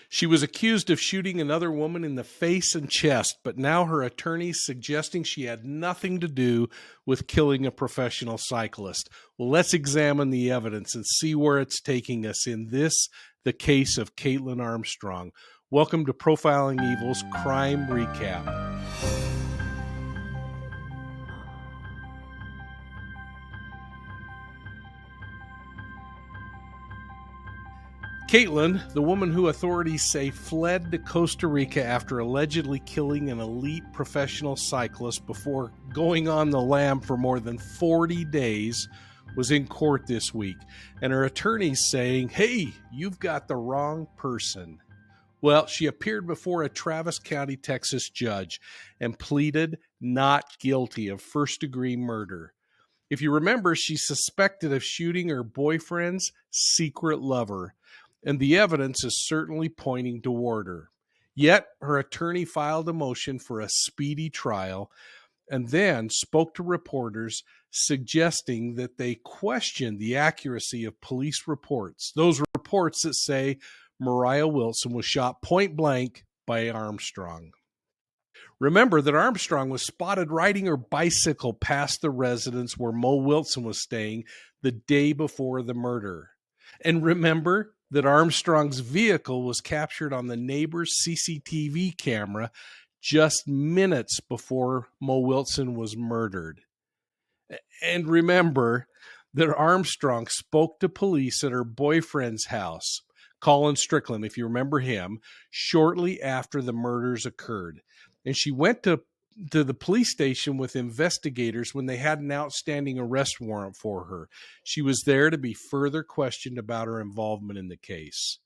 She was accused of shooting another woman in the face and chest, but now her attorney's suggesting she had nothing to do with killing a professional cyclist. Well, let's examine the evidence and see where it's taking us in this, the case of Kaitlin Armstrong. Welcome to Profiling Evil's Crime Recap. Kaitlin, the woman who authorities say fled to Costa Rica after allegedly killing an elite professional cyclist before going on the lam for more than 40 days, was in court this week, and her attorney's saying, hey, you've got the wrong person. Well, she appeared before a Travis County, Texas judge and pleaded not guilty of first-degree murder. If you remember, she's suspected of shooting her boyfriend's secret lover, and the evidence is certainly pointing toward her. Yet, her attorney filed a motion for a speedy trial and then spoke to reporters suggesting that they questioned the accuracy of police reports, those reports that say Mariah Wilson was shot point blank by Armstrong. Remember that Armstrong was spotted riding her bicycle past the residence where Mo Wilson was staying the day before the murder. And remember that Armstrong's vehicle was captured on the neighbor's CCTV camera just minutes before Mo Wilson was murdered. And remember that Armstrong spoke to police at her boyfriend's house, Colin Strickland, if you remember him, shortly after the murders occurred. And she went to the police station with investigators when they had an outstanding arrest warrant for her. She was there to be further questioned about her involvement in the case.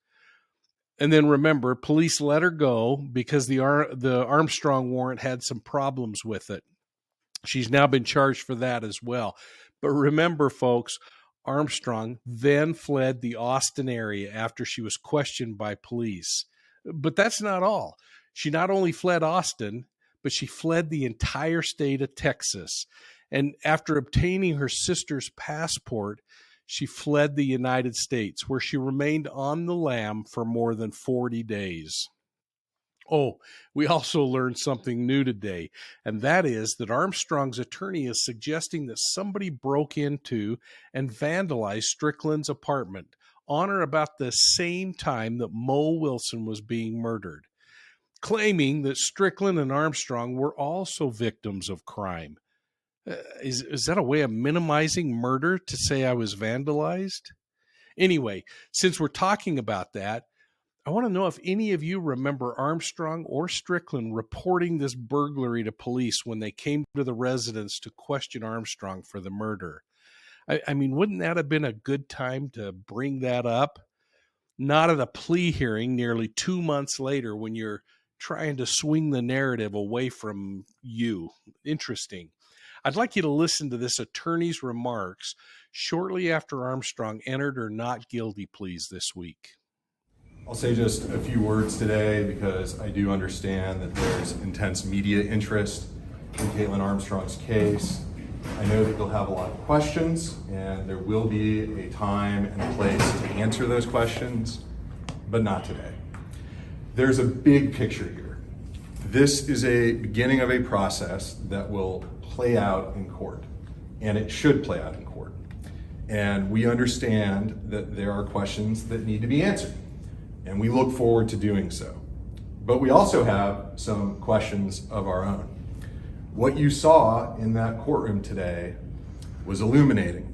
And then remember, police let her go because the Armstrong warrant had some problems with it. She's now been charged for that as well. But remember, folks, Armstrong then fled the Austin area after she was questioned by police. But that's not all. She not only fled Austin, but she fled the entire state of Texas. And after obtaining her sister's passport, she fled the United States, where she remained on the lam for more than 40 days. Oh, we also learned something new today, and that is that Armstrong's attorney is suggesting that somebody broke into and vandalized Strickland's apartment on or about the same time that Mo Wilson was being murdered, claiming that Strickland and Armstrong were also victims of crime. Is that a way of minimizing murder to say I was vandalized? Anyway, since we're talking about that, I want to know if any of you remember Armstrong or Strickland reporting this burglary to police when they came to the residence to question Armstrong for the murder. I mean, wouldn't that have been a good time to bring that up? Not at a plea hearing nearly 2 months later when you're trying to swing the narrative away from you. Interesting. I'd like you to listen to this attorney's remarks shortly after Armstrong entered her not guilty pleas this week. I'll say just a few words today because I do understand that there's intense media interest in Kaitlin Armstrong's case. I know that you'll have a lot of questions, and there will be a time and a place to answer those questions, but not today. There's a big picture here. This is a beginning of a process that will play out in court, and it should play out in court. And we understand that there are questions that need to be answered, and we look forward to doing so. But we also have some questions of our own. What you saw in that courtroom today was illuminating.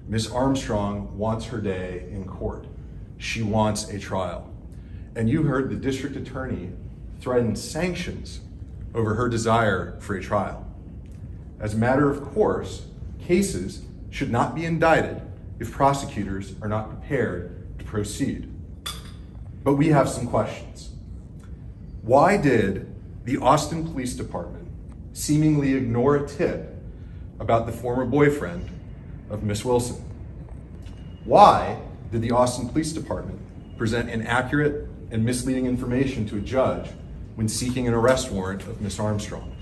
Miss Armstrong wants her day in court. She wants a trial. And you heard the district attorney threaten sanctions over her desire for a trial. As a matter of course, cases should not be indicted if prosecutors are not prepared to proceed. But we have some questions. Why did the Austin Police Department seemingly ignore a tip about the former boyfriend of Miss Wilson? Why did the Austin Police Department present inaccurate and misleading information to a judge when seeking an arrest warrant of Miss Armstrong?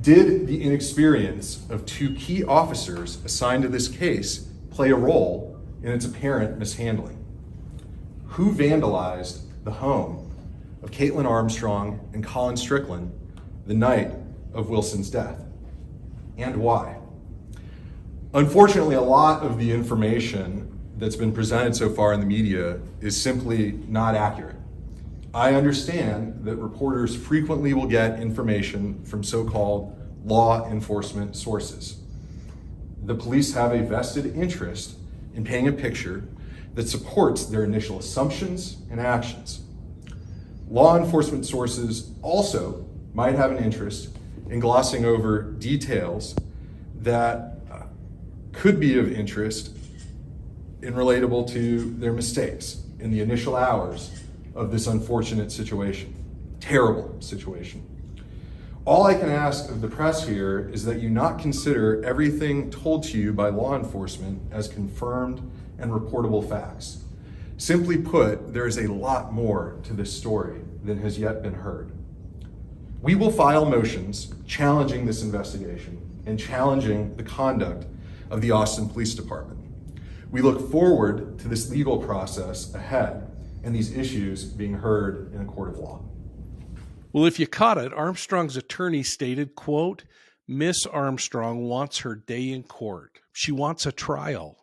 Did the inexperience of two key officers assigned to this case play a role in its apparent mishandling? who vandalized the home of Caitlin Armstrong and Colin Strickland the night of Wilson's death, and why. Unfortunately, a lot of the information that's been presented so far in the media is simply not accurate. I understand that reporters frequently will get information from so-called law enforcement sources. The police have a vested interest in painting a picture that supports their initial assumptions and actions. Law enforcement sources also might have an interest in glossing over details that could be of interest and relatable to their mistakes in the initial hours of this unfortunate situation, terrible situation. All I can ask of the press here is that you not consider everything told to you by law enforcement as confirmed and reportable facts. Simply put, there is a lot more to this story than has yet been heard. We will file motions challenging this investigation and challenging the conduct of the Austin Police Department. We look forward to this legal process ahead and these issues being heard in a court of law. Well, if you caught it, Armstrong's attorney stated, quote, "Miss Armstrong wants her day in court. She wants a trial."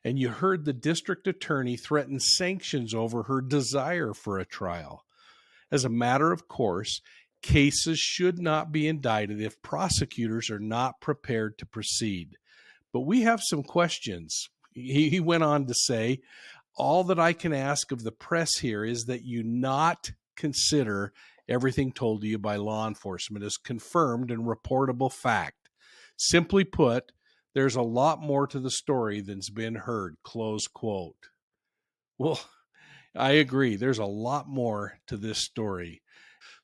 And you heard the district attorney threaten sanctions over her desire for a trial. As a matter of course, cases should not be indicted if prosecutors are not prepared to proceed. But we have some questions. He went on to say, all that I can ask of the press here is that you not consider everything told to you by law enforcement as confirmed and reportable fact. Simply put, there's a lot more to the story than's been heard, close quote. Well, I agree. There's a lot more to this story.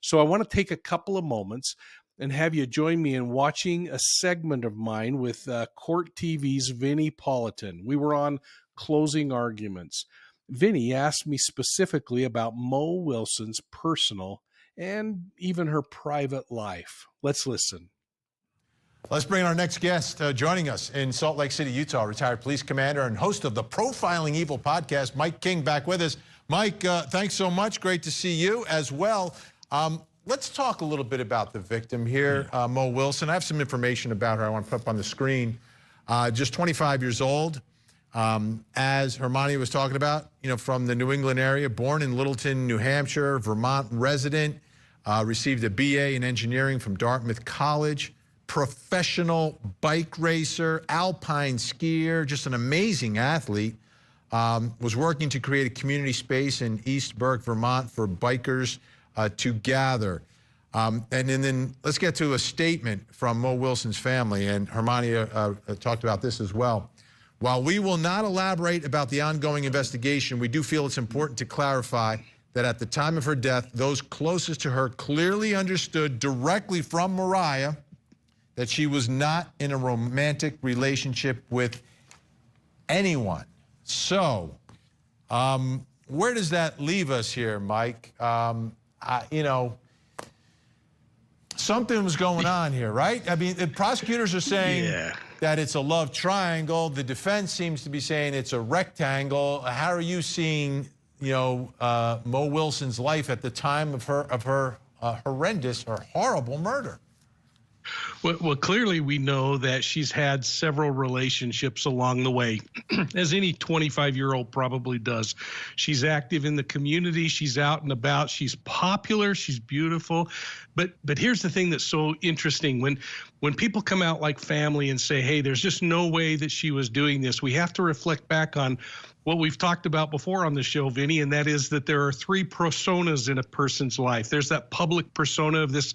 So I want to take a couple of moments and have you join me in watching a segment of mine with Court TV's Vinnie Politan. We were on closing arguments. Vinnie asked me specifically about Mo Wilson's personal and even her private life. Let's listen. Let's bring in our next guest. Joining us in Salt Lake City, Utah, retired police commander and host of the Profiling Evil podcast, Mike King, back with us. Mike, thanks so much. Great to see you as well. Let's talk a little bit about the victim here, Mo Wilson. I have some information about her I want to put up on the screen. Just 25 years old, as Hermione was talking about, from the New England area, born in Littleton, New Hampshire, Vermont resident, received a BA in engineering from Dartmouth College, professional bike racer, alpine skier, just an amazing athlete. Was working to create a community space in East Burke, Vermont for bikers to gather. And then let's get to a statement from Mo Wilson's family, and Hermione talked about this as well. While we will not elaborate about the ongoing investigation, we do feel it's important to clarify that at the time of her death, those closest to her clearly understood directly from Mariah that she was not in a romantic relationship with anyone. So, where does that leave us here, Mike? Something was going on here, right? I mean, the prosecutors are saying that it's a love triangle. The defense seems to be saying it's a rectangle. How are you seeing, Mo Wilson's life at the time of her horrendous or horrible murder? Well, clearly we know that she's had several relationships along the way, as any 25-year-old probably does. She's active in the community. She's out and about. She's popular. She's beautiful. But here's the thing that's so interesting. When people come out like family and say, hey, there's just no way that she was doing this, we have to reflect back on what we've talked about before on the show, Vinny, and that is that there are three personas in a person's life. There's that public persona of this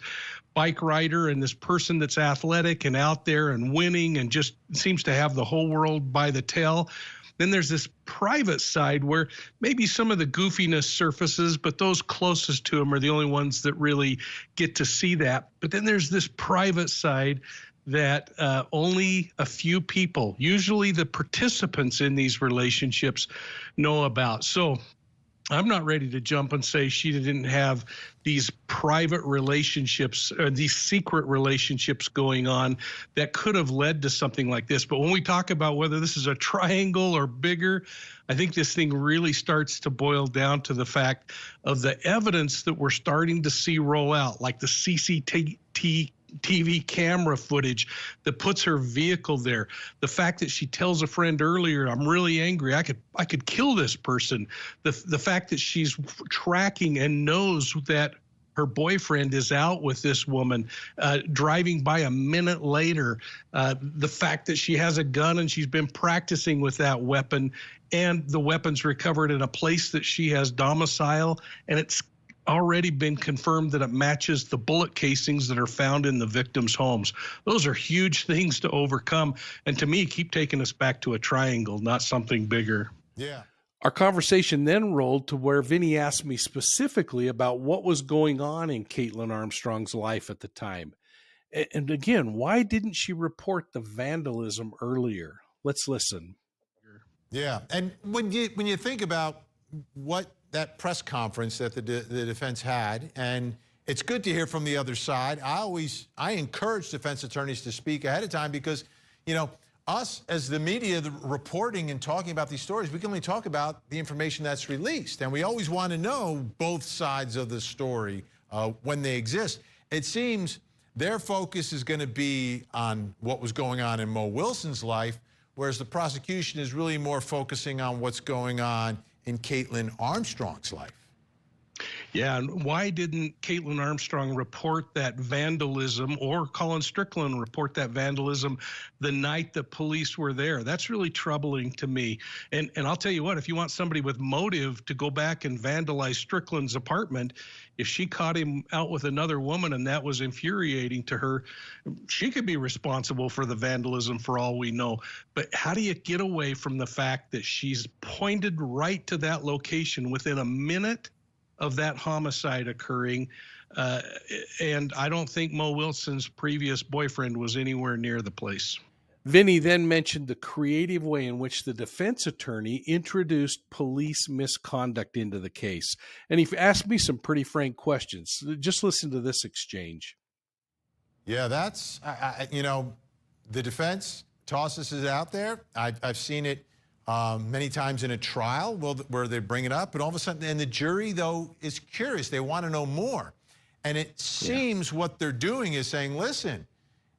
bike rider and this person that's athletic and out there and winning and just seems to have the whole world by the tail. Then there's this private side where maybe some of the goofiness surfaces, but those closest to him are the only ones that really get to see that. But then there's this private side that only a few people, usually the participants in these relationships, know about. So I'm not ready to jump and say she didn't have these private relationships or these secret relationships going on that could have led to something like this. But when we talk about whether this is a triangle or bigger, I think this thing really starts to boil down to the fact of the evidence that we're starting to see roll out, like the CCTV camera footage that puts her vehicle there. The fact that she tells a friend earlier, I'm really angry, I could kill this person. The fact that she's tracking and knows that her boyfriend is out with this woman, driving by a minute later. The fact that she has a gun and she's been practicing with that weapon, and the weapon's recovered in a place that she has domicile, and it's already been confirmed that it matches the bullet casings that are found in the victims' homes. Those are huge things to overcome, and to me, keep taking us back to a triangle, not something bigger. Yeah. Our conversation then rolled to where Vinny asked me specifically about what was going on in Caitlin Armstrong's life at the time. And again, why didn't she report the vandalism earlier? Let's listen. Yeah, and when you think about what that press conference that the defense had, and it's good to hear from the other side. I encourage defense attorneys to speak ahead of time because, you know, us as the media reporting and talking about these stories, we can only talk about the information that's released, and we always want to know both sides of the story when they exist. It seems their focus is going to be on what was going on in Mo Wilson's life, whereas the prosecution is really more focusing on what's going on in Caitlin Armstrong's life. Yeah, and why didn't Caitlin Armstrong report that vandalism, or Colin Strickland report that vandalism the night the police were there? That's really troubling to me. And I'll tell you what, if you want somebody with motive to go back and vandalize Strickland's apartment, if she caught him out with another woman and that was infuriating to her, she could be responsible for the vandalism for all we know. But how do you get away from the fact that she's pointed right to that location within a minute of that homicide occurring, and I don't think Mo Wilson's previous boyfriend was anywhere near the place. Vinny then mentioned the creative way in which the defense attorney introduced police misconduct into the case. And he asked me some pretty frank questions. Just listen to this exchange. Yeah, that's, you know, the defense tosses it out there. I've seen it many times in a trial where they bring it up, and all of a sudden, and the jury, though, is curious. They want to know more. And it seems what they're doing is saying, listen,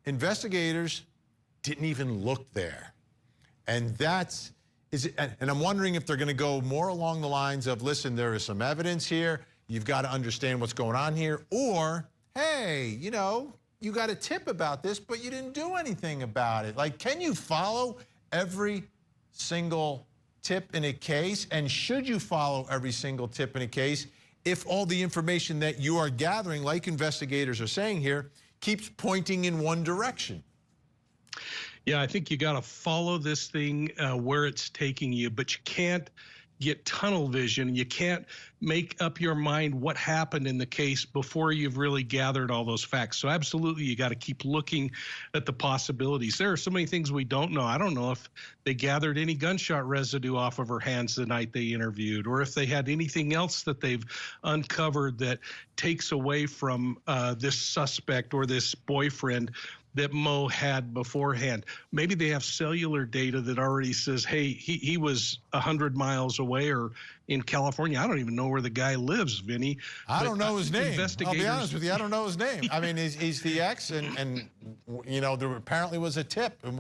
investigators didn't even look there. And and I'm wondering if they're going to go more along the lines of, listen, there is some evidence here. You've got to understand what's going on here. Or, hey, you know, you got a tip about this, but you didn't do anything about it. Like, can you follow every single tip in a case? And should you follow every single tip in a case if all the information that you are gathering, like investigators are saying here, keeps pointing in one direction? Yeah, I think you got to follow this thing where it's taking you, but you can't get tunnel vision. You can't make up your mind what happened in the case before you've really gathered all those facts. So absolutely, you got to keep looking at the possibilities. There are so many things we don't know. I don't know if they gathered any gunshot residue off of her hands the night they interviewed, or if they had anything else that they've uncovered that takes away from this suspect or this boyfriend that Mo had beforehand. Maybe they have cellular data that already says, hey, he was 100 miles away or in California. I don't even know where the guy lives, Vinny. I don't know his name. I'll be honest with you, I don't know his name. I mean, he's the ex, and you know, there apparently was a tip, and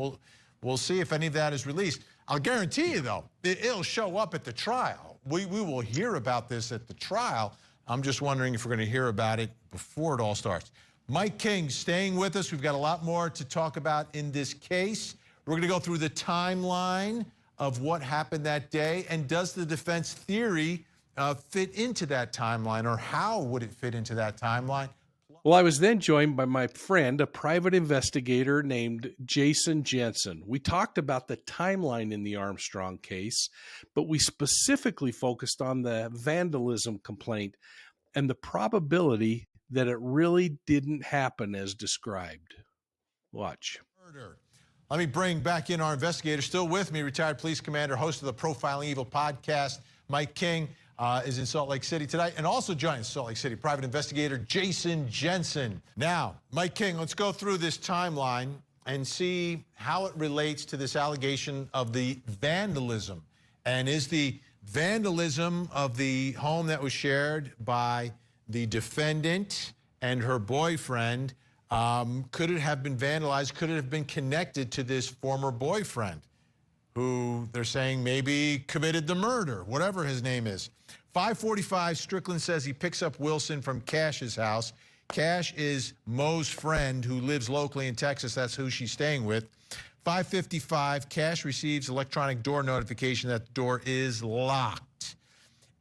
we'll see if any of that is released. I'll guarantee you, though, it'll show up at the trial. We will hear about this at the trial. I'm just wondering if we're going to hear about it before it all starts. Mike King staying with us. We've got a lot more to talk about in this case. We're going to go through the timeline of what happened that day, and does the defense theory fit into that timeline, or how would it fit into that timeline? Well, I was then joined by my friend, a private investigator named Jason Jensen. We talked about the timeline in the Armstrong case, but we specifically focused on the vandalism complaint and the probability that it really didn't happen as described. Watch. Murder. Let me bring back in our investigator, still with me, retired police commander, host of the Profiling Evil podcast, Mike King. is in Salt Lake City tonight. And also joining Salt Lake City, private investigator Jason Jensen. Now, Mike King, let's go through this timeline and see how it relates to this allegation of the vandalism. And is the vandalism of the home that was shared by the defendant and her boyfriend, could it have been vandalized? Could it have been connected to this former boyfriend who they're saying maybe committed the murder, whatever his name is? 5:45, Strickland says he picks up Wilson from Cash's house. Cash is Mo's friend who lives locally in Texas. That's who she's staying with. 5:55, Cash receives electronic door notification that the door is locked.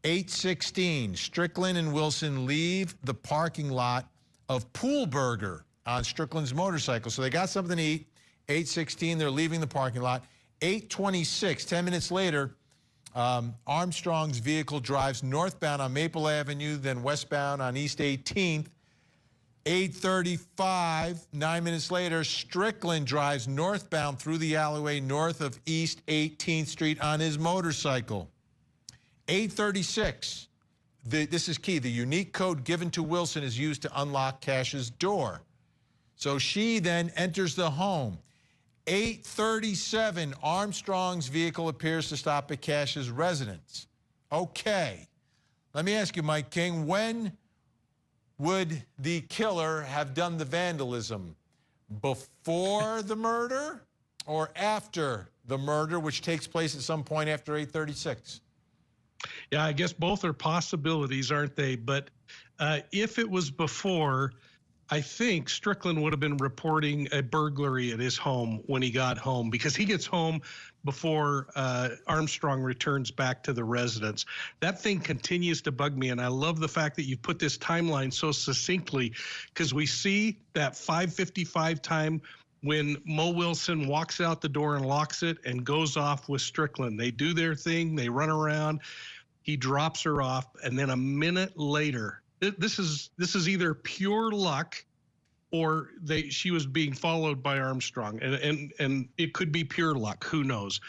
8:16, Strickland and Wilson leave the parking lot of Pool Burger on Strickland's motorcycle. So they got something to eat. 8:16, they're leaving the parking lot. 8:26, 10 minutes later, Armstrong's vehicle drives northbound on Maple Avenue, then westbound on East 18th. 8:35, 9 minutes later, Strickland drives northbound through the alleyway north of East 18th Street on his motorcycle. 8:36, this is key, the unique code given to Wilson is used to unlock Cash's door. So she then enters the home. 8:37, Armstrong's vehicle appears to stop at Cash's residence. Okay, let me ask you, Mike King, when would the killer have done the vandalism? Before the murder or after the murder, which takes place at some point after 8:36? Yeah, I guess both are possibilities, aren't they? But if it was before, I think Strickland would have been reporting a burglary at his home when he got home, because he gets home before Armstrong returns back to the residence. That thing continues to bug me, and I love the fact that you put this timeline so succinctly, because we see that 5:55 time when Mo Wilson walks out the door and locks it and goes off with Strickland. They do their thing, they run around, he drops her off, and then a minute later, this is either pure luck or she was being followed by Armstrong, and it could be pure luck, who knows.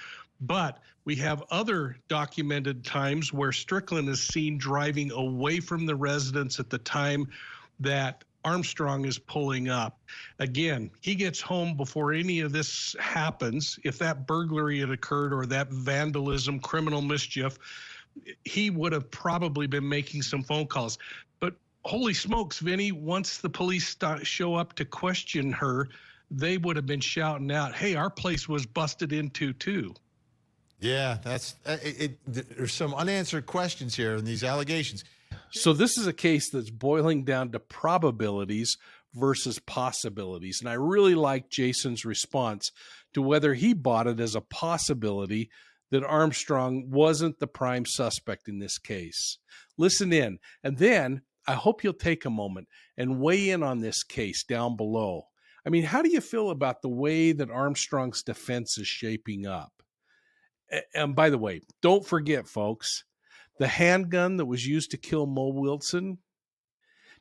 But we have other documented times where Strickland is seen driving away from the residence at the time that Armstrong is pulling up. Again, he gets home before any of this happens. If that burglary had occurred or that vandalism, criminal mischief, he would have probably been making some phone calls. But holy smokes, Vinny, once the police show up to question her, they would have been shouting out, hey, our place was busted into too. Yeah, that's there's some unanswered questions here in these allegations. So this is a case that's boiling down to probabilities versus possibilities. And I really like Jason's response to whether he bought it as a possibility that Armstrong wasn't the prime suspect in this case. Listen in, and then I hope you'll take a moment and weigh in on this case down below. I mean, how do you feel about the way that Armstrong's defense is shaping up? And by the way, don't forget, folks, the handgun that was used to kill Mo Wilson,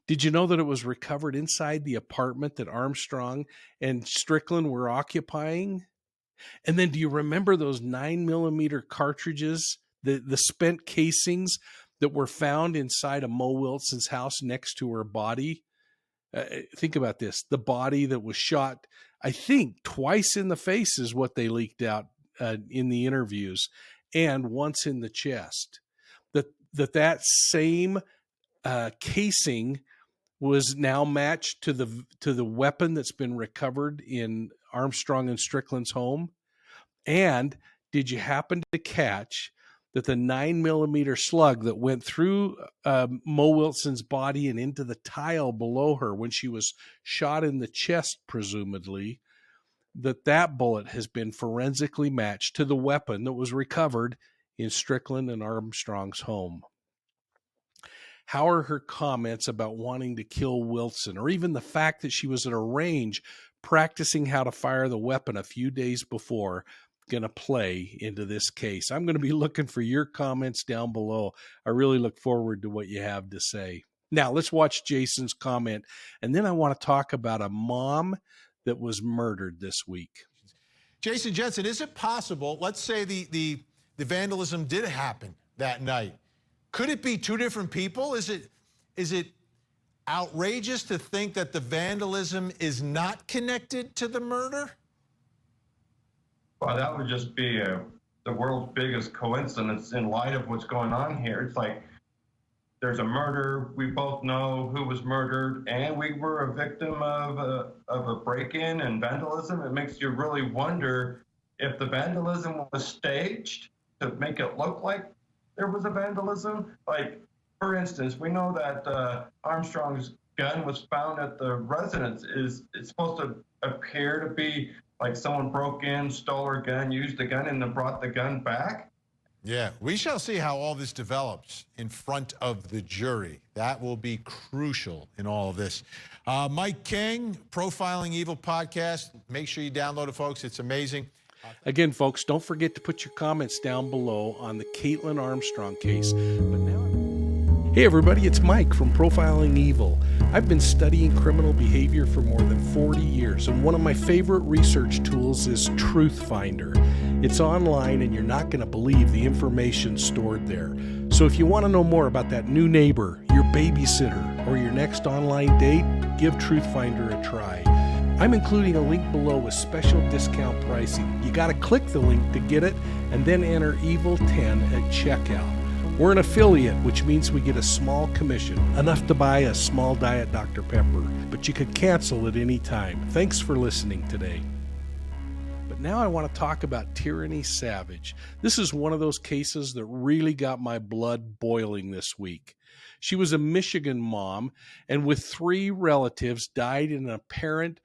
did you know that it was recovered inside the apartment that Armstrong and Strickland were occupying? And then do you remember those 9mm cartridges, the spent casings that were found inside of Mo Wilson's house next to her body? Think about this. The body that was shot, I think, twice in the face is what they leaked out in the interviews, and once in the chest. That same casing was now matched to the weapon that's been recovered in Armstrong and Strickland's home. And did you happen to catch that the 9mm slug that went through Mo Wilson's body and into the tile below her when she was shot in the chest, presumably, that bullet has been forensically matched to the weapon that was recovered in Strickland and Armstrong's home? How are her comments about wanting to kill Wilson, or even the fact that she was at a range practicing how to fire the weapon a few days before, going to play into this case? I'm going to be looking for your comments down below. I really look forward to what you have to say. Now, let's watch Jason's comment, and then I want to talk about a mom that was murdered this week. Jason Jensen, is it possible, let's say the vandalism did happen that night, Could it be two different people? Is it outrageous to think that the vandalism is not connected to the murder? Well, that would just be the world's biggest coincidence in light of what's going on here. It's like there's a murder. We both know who was murdered, and we were a victim of a break-in and vandalism. It makes you really wonder if the vandalism was staged to make it look like there was a vandalism. Like, for instance, we know that Armstrong's gun was found at the residence. Is it's supposed to appear to be like someone broke in, stole her gun, used the gun, and then brought the gun back? Yeah, we shall see how all this develops in front of the jury. That will be crucial in all of this. Mike King, Profiling Evil podcast. Make sure you download it, folks. It's amazing. Again, folks, don't forget to put your comments down below on the Caitlin Armstrong case. But now, hey everybody, it's Mike from Profiling Evil. I've been studying criminal behavior for more than 40 years, and one of my favorite research tools is Truth Finder. It's online, and you're not going to believe the information stored there. So if you want to know more about that new neighbor, your babysitter, or your next online date, give Truth Finder a try. I'm including a link below with special discount pricing. You got to click the link to get it, and then enter EVIL10 at checkout. We're an affiliate, which means we get a small commission, enough to buy a small Diet Dr. Pepper, but you could cancel at any time. Thanks for listening today. But now I want to talk about Tyranny Savage. This is one of those cases that really got my blood boiling this week. She was a Michigan mom, and with 3 relatives died in an apparent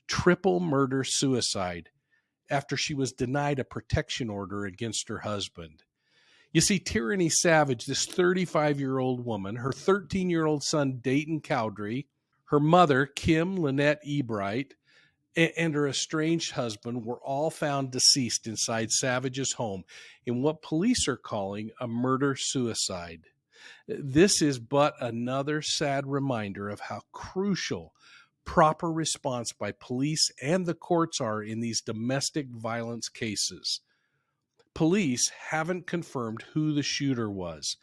triple murder-suicide after she was denied a protection order against her husband. You see, Tyranny Savage, this 35-year-old woman, her 13-year-old son, Dayton Cowdery, her mother, Kim Lynette Ebright, and her estranged husband were all found deceased inside Savage's home in what police are calling a murder-suicide. This is but another sad reminder of how crucial proper response by police and the courts are in these domestic violence cases. Police haven't confirmed who the shooter was,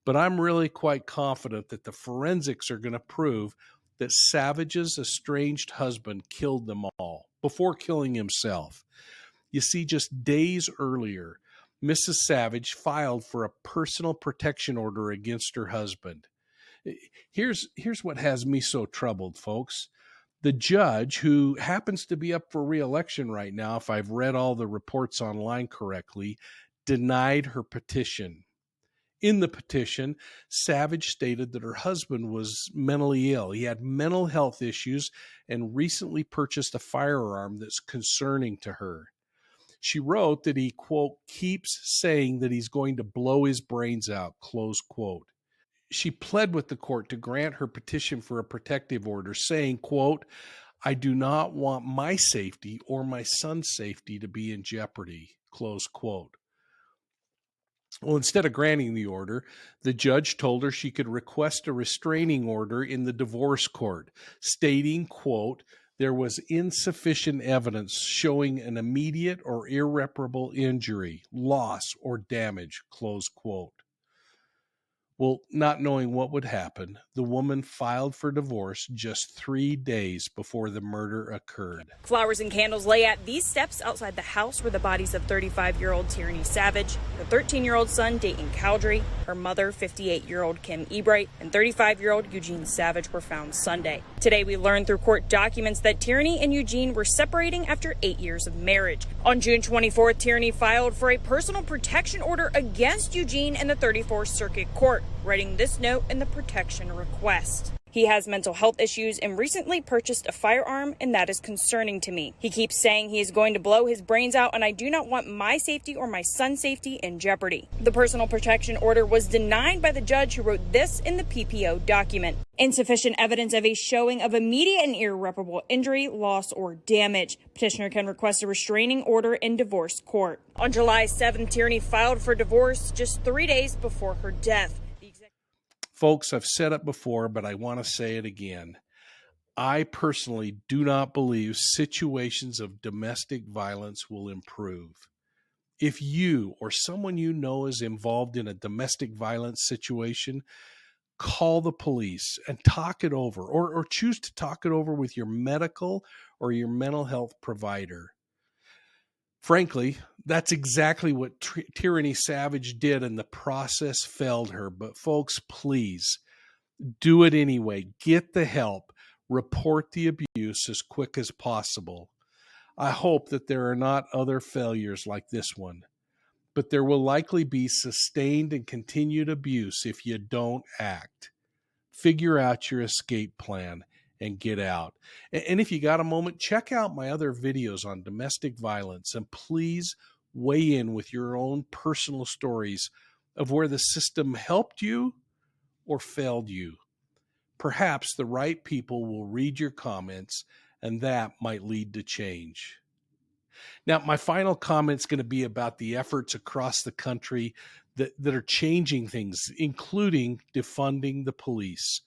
but I'm really quite confident that the forensics are going to prove that Savage's estranged husband killed them all before killing himself. You see, just days earlier, Mrs. Savage filed for a personal protection order against her husband. Here's what has me so troubled, folks. The judge, who happens to be up for re-election right now, if I've read all the reports online correctly, denied her petition. In the petition, Savage stated that her husband was mentally ill. He had mental health issues and recently purchased a firearm that's concerning to her. She wrote that he, quote, keeps saying that he's going to blow his brains out, close quote. She pled with the court to grant her petition for a protective order, saying, quote, I do not want my safety or my son's safety to be in jeopardy, close quote. Well, instead of granting the order, the judge told her she could request a restraining order in the divorce court, stating, quote, there was insufficient evidence showing an immediate or irreparable injury, loss, or damage, close quote. Well, not knowing what would happen, the woman filed for divorce just 3 days before the murder occurred. Flowers and candles lay at these steps outside the house where the bodies of 35-year-old Tyranny Savage, her 13-year-old son Dayton Cowdery, her mother 58-year-old Kim Ebright, and 35-year-old Eugene Savage were found Sunday. Today we learned through court documents that Tyranny and Eugene were separating after 8 years of marriage. On June 24th, Tyranny filed for a personal protection order against Eugene in the 34th Circuit Court, writing this note in the protection request. He has mental health issues and recently purchased a firearm, and that is concerning to me. He keeps saying he is going to blow his brains out, and I do not want my safety or my son's safety in jeopardy. The personal protection order was denied by the judge who wrote this in the PPO document. Insufficient evidence of a showing of immediate and irreparable injury, loss, or damage. Petitioner can request a restraining order in divorce court. On July 7th, Tyranny filed for divorce just 3 days before her death. Folks, I've said it before, but I want to say it again. I personally do not believe situations of domestic violence will improve. If you or someone you know is involved in a domestic violence situation, call the police and talk it over, or choose to talk it over with your medical or your mental health provider. Frankly, that's exactly what Tyranny Savage did, and the process failed her. But folks, please do it anyway. Get the help. Report the abuse as quick as possible. I hope that there are not other failures like this one, but there will likely be sustained and continued abuse if you don't act. Figure out your escape plan and get out. And if you got a moment, check out my other videos on domestic violence, and please weigh in with your own personal stories of where the system helped you or failed you. Perhaps the right people will read your comments, and that might lead to change. Now, my final comment is going to be about the efforts across the country that are changing things, including defunding the police.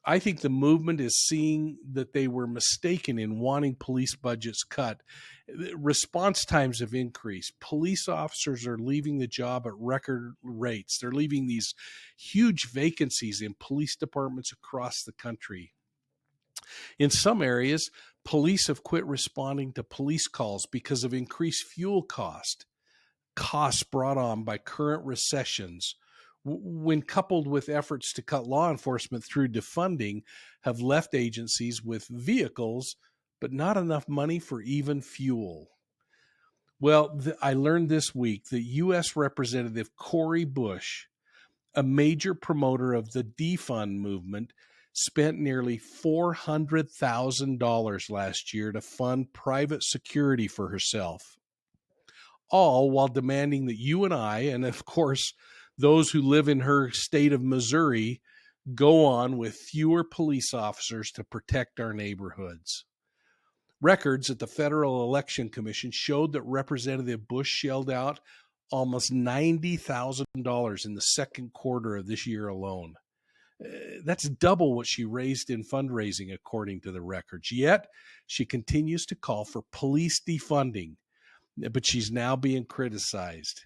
I think the movement is seeing that they were mistaken in wanting police budgets cut. Response times have increased. Police officers are leaving the job at record rates. They're leaving these huge vacancies in police departments across the country. In some areas, police have quit responding to police calls because of increased fuel costs brought on by current recessions, when coupled with efforts to cut law enforcement through defunding, have left agencies with vehicles, but not enough money for even fuel. Well, I learned this week that U.S. Representative Cori Bush, a major promoter of the defund movement, spent nearly $400,000 last year to fund private security for herself, all while demanding that you and I, and of course those who live in her state of Missouri, go on with fewer police officers to protect our neighborhoods. Records at the Federal Election Commission showed that Representative Bush shelled out almost $90,000 in the second quarter of this year alone. That's double what she raised in fundraising, according to the records. Yet, she continues to call for police defunding, but she's now being criticized.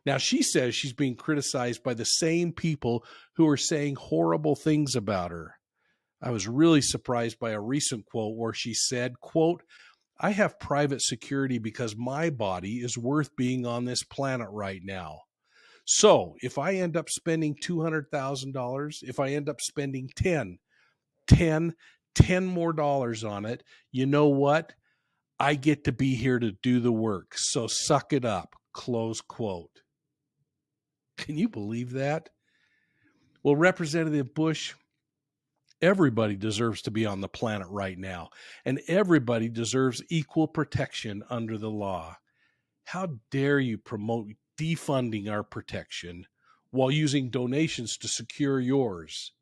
Now, she says she's being criticized by the same people who are saying horrible things about her. I was really surprised by a recent quote where she said, quote, "I have private security because my body is worth being on this planet right now. So if I end up spending $200,000, if I end up spending 10 more dollars on it, you know what? I get to be here to do the work. So suck it up," close quote. Can you believe that? Well, Representative Bush, everybody deserves to be on the planet right now, and everybody deserves equal protection under the law. How dare you promote defunding our protection while using donations to secure yours?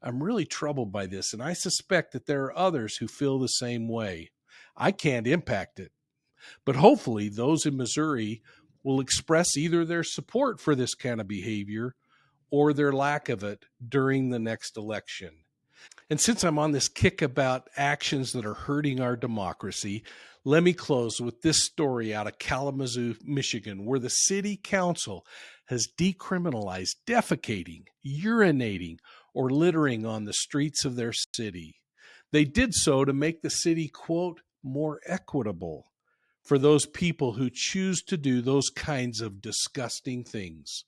I'm really troubled by this, and I suspect that there are others who feel the same way. I can't impact it, but hopefully those in Missouri will express either their support for this kind of behavior or their lack of it during the next election. And since I'm on this kick about actions that are hurting our democracy, let me close with this story out of Kalamazoo, Michigan, where the city council has decriminalized defecating, urinating, or littering on the streets of their city. They did so to make the city, quote, more equitable for those people who choose to do those kinds of disgusting things.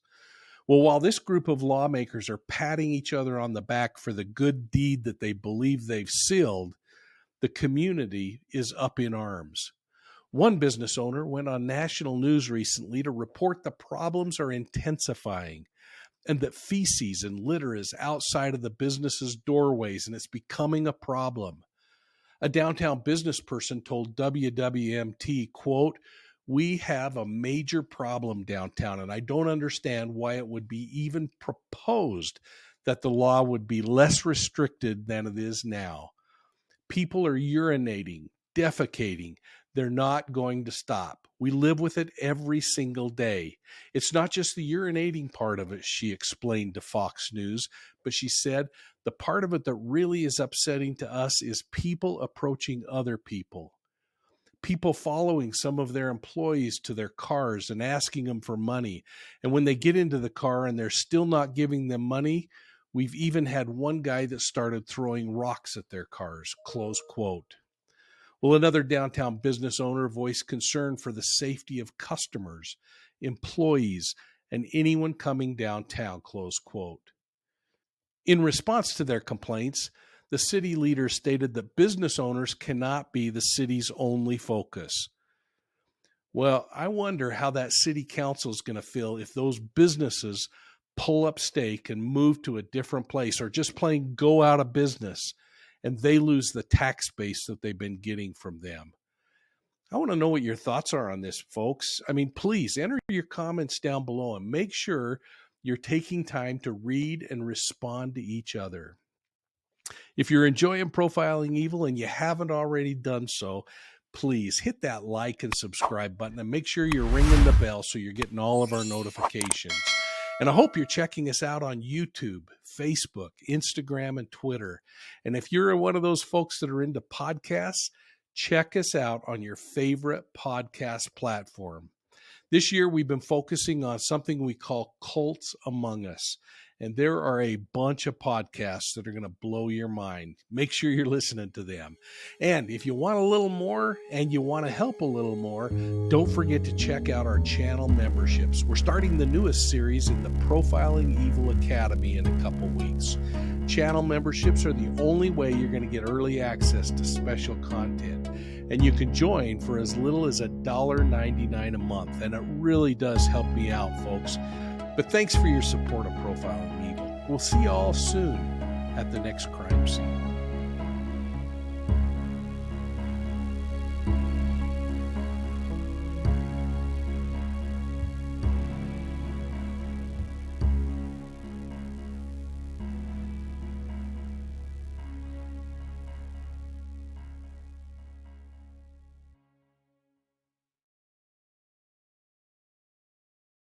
Well, while this group of lawmakers are patting each other on the back for the good deed that they believe they've sealed, the community is up in arms. One business owner went on national news recently to report the problems are intensifying and that feces and litter is outside of the business's doorways and it's becoming a problem. A downtown business person told WWMT, quote, "We have a major problem downtown, and I don't understand why it would be even proposed that the law would be less restricted than it is now. People are urinating, defecating. They're not going to stop. We live with it every single day. It's not just the urinating part of it," she explained to Fox News, but she said, "The part of it that really is upsetting to us is people approaching other people. people following some of their employees to their cars and asking them for money. And when they get into the car and they're still not giving them money, we've even had one guy that started throwing rocks at their cars, close quote. Well, another downtown business owner voiced concern for the safety of customers, employees, and anyone coming downtown, close quote. In response to their complaints, the city leader stated that business owners cannot be the city's only focus. Well, I wonder how that city council is going to feel if those businesses pull up stake and move to a different place, or just plain go out of business, and they lose the tax base that they've been getting from them. I want to know what your thoughts are on this, folks. I mean, please enter your comments down below and make sure you're taking time to read and respond to each other. If you're enjoying Profiling Evil and you haven't already done so, please hit that like and subscribe button and make sure you're ringing the bell so you're getting all of our notifications. And I hope you're checking us out on YouTube, Facebook, Instagram, and Twitter. And if you're one of those folks that are into podcasts, check us out on your favorite podcast platform. This year, we've been focusing on something we call Cults Among Us. And there are a bunch of podcasts that are going to blow your mind. Make sure you're listening to them. And if you want a little more and you want to help a little more, don't forget to check out our channel memberships. We're starting the newest series in the Profiling Evil Academy in a couple weeks. Channel memberships are the only way you're going to get early access to special content. And you can join for as little as $1.99 a month. And it really does help me out, folks. But thanks for your support of Profiling Evil. We'll see you all soon at the next crime scene.